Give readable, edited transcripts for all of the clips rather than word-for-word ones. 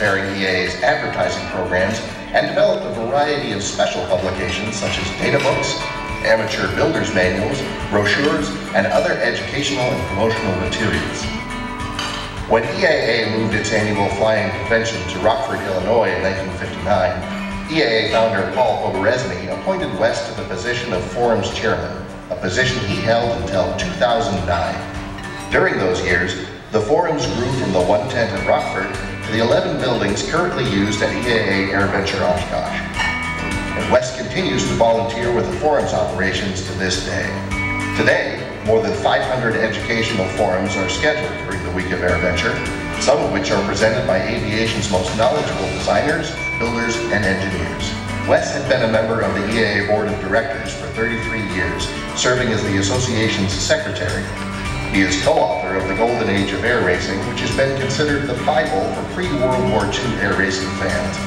preparing EAA's advertising programs and developed a variety of special publications such as data books, amateur builders manuals, brochures, and other educational and promotional materials. When EAA moved its annual flying convention to Rockford, Illinois in 1959, EAA founder Paul Pogoresny appointed West to the position of Forum's chairman, a position he held until 2009. During those years, the Forums grew from the one tent at Rockford to the 11 buildings currently used at EAA AirVenture Oshkosh. And West continues to volunteer with the Forum's operations to this day. Today, more than 500 educational forums are scheduled during the week of AirVenture, some of which are presented by aviation's most knowledgeable designers, builders, and engineers. West had been a member of the EAA Board of Directors for 33 years, serving as the association's secretary. He is co-author of The Golden Age of Air Racing, which has been considered the Bible for pre-World War II air racing fans.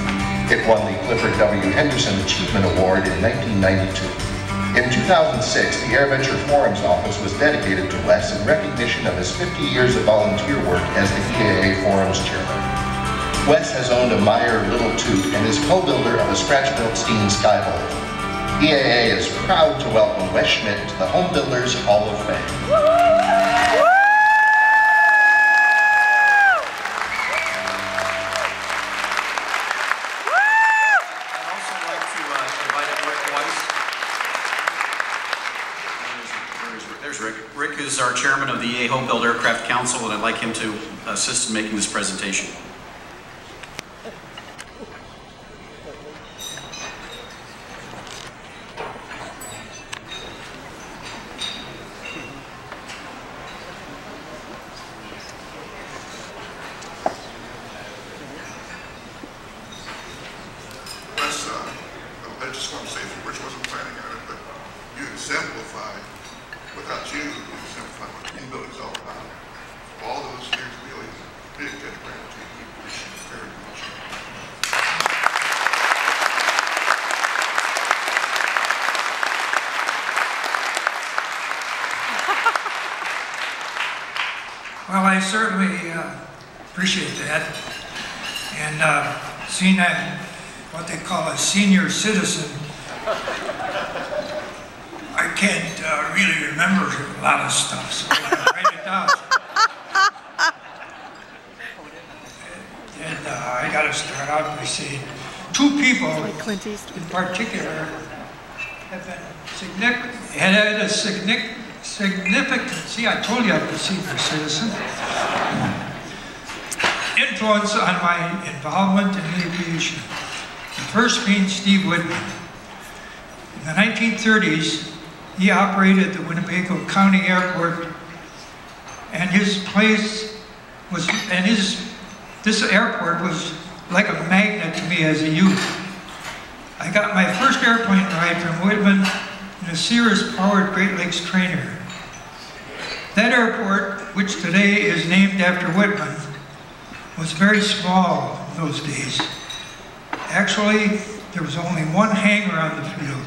It won the Clifford W. Henderson Achievement Award in 1992. In 2006, the AirVenture Forums office was dedicated to Wes in recognition of his 50 years of volunteer work as the EAA Forums chairman. Wes has owned a Meyer Little Toot and is co-builder of a scratch-built steam Skybolt. EAA is proud to welcome Wes Schmidt to the Home Builders Hall of Fame. Rick is our chairman of the EAA Home Built Aircraft Council, and I'd like him to assist in making this presentation. I just want to say, Rich wasn't planning on it, but you exemplified, without you exemplify what Home Building is all about. All those years, really, big debt of gratitude. We appreciate it very much. Well, I certainly appreciate that. And seeing I'm what they call a senior citizen, I can't really remember a lot of stuff, so I write it down. And I got to start out by saying two people in particular have been had a significant, see, I told you I'm a senior citizen, influence on my involvement in aviation. The first being Steve Whitman. In the 1930s, he operated the Winnebago County Airport, and his place was, this airport was like a magnet to me as a youth. I got my first airplane ride from Whitman in a Sears-powered Great Lakes trainer. That airport, which today is named after Whitman, was very small in those days. Actually, there was only one hangar on the field.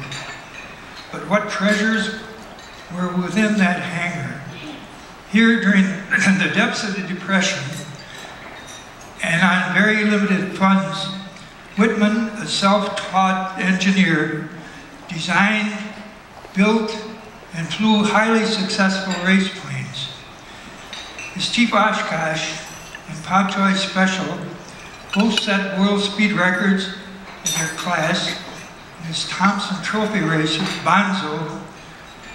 But what treasures were within that hangar? Here, during the depths of the Depression, and on very limited funds, Whitman, a self-taught engineer, designed, built, and flew highly successful race planes. His Chief Oshkosh and Popjoy Special both set world speed records in their class, and his Thompson Trophy racer, Bonzo,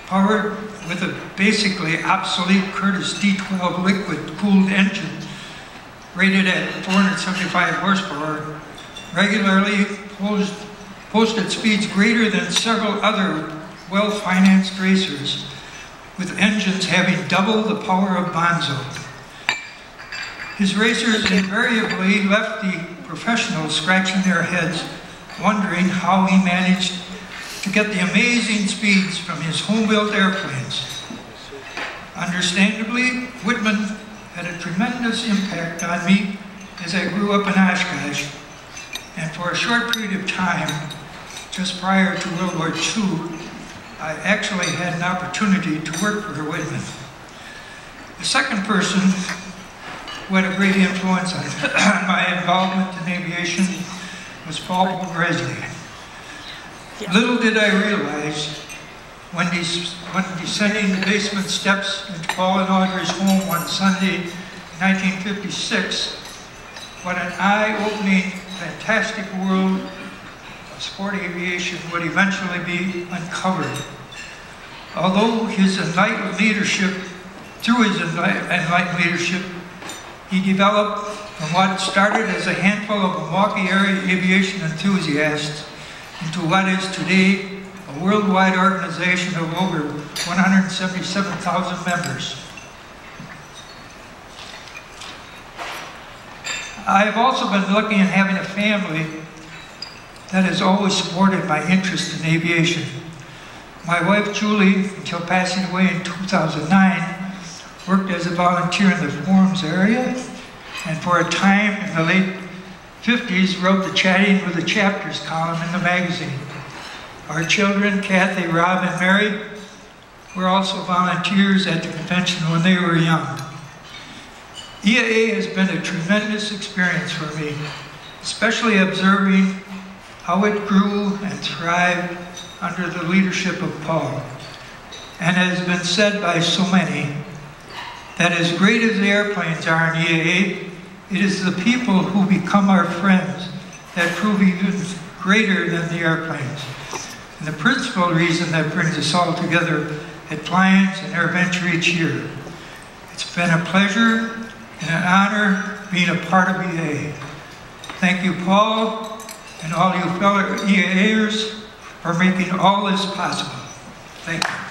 powered with a basically obsolete Curtis D12 liquid-cooled engine rated at 475 horsepower, regularly posted speeds greater than several other well-financed racers, with engines having double the power of Bonzo. His racers invariably left the professionals scratching their heads, wondering how he managed to get the amazing speeds from his home-built airplanes. Understandably, Whitman had a tremendous impact on me as I grew up in Oshkosh, and for a short period of time, just prior to World War II, I actually had an opportunity to work for Whitman. The second person who had a great influence on my involvement in aviation was Paul Pogresny. Little did I realize when descending the basement steps into Paul and Audrey's home one Sunday in 1956, what an eye-opening, fantastic world of sport aviation would eventually be uncovered. Although his enlightened leadership, through his enlightened leadership, he developed from what started as a handful of Milwaukee area aviation enthusiasts into what is today a worldwide organization of over 177,000 members. I have also been lucky in having a family that has always supported my interest in aviation. My wife Julie, until passing away in 2009, worked as a volunteer in the Forums area, and for a time in the late 50s wrote the Chatting with the Chapters column in the magazine. Our children, Kathy, Rob, and Mary, were also volunteers at the convention when they were young. EAA has been a tremendous experience for me, especially observing how it grew and thrived under the leadership of Paul. And it has been said by so many that as great as the airplanes are in EAA, it is the people who become our friends that prove even greater than the airplanes. And the principal reason that brings us all together at Pliants and AirVenture each year. It's been a pleasure and an honor being a part of EAA. Thank you, Paul, and all you fellow EAAers for making all this possible. Thank you.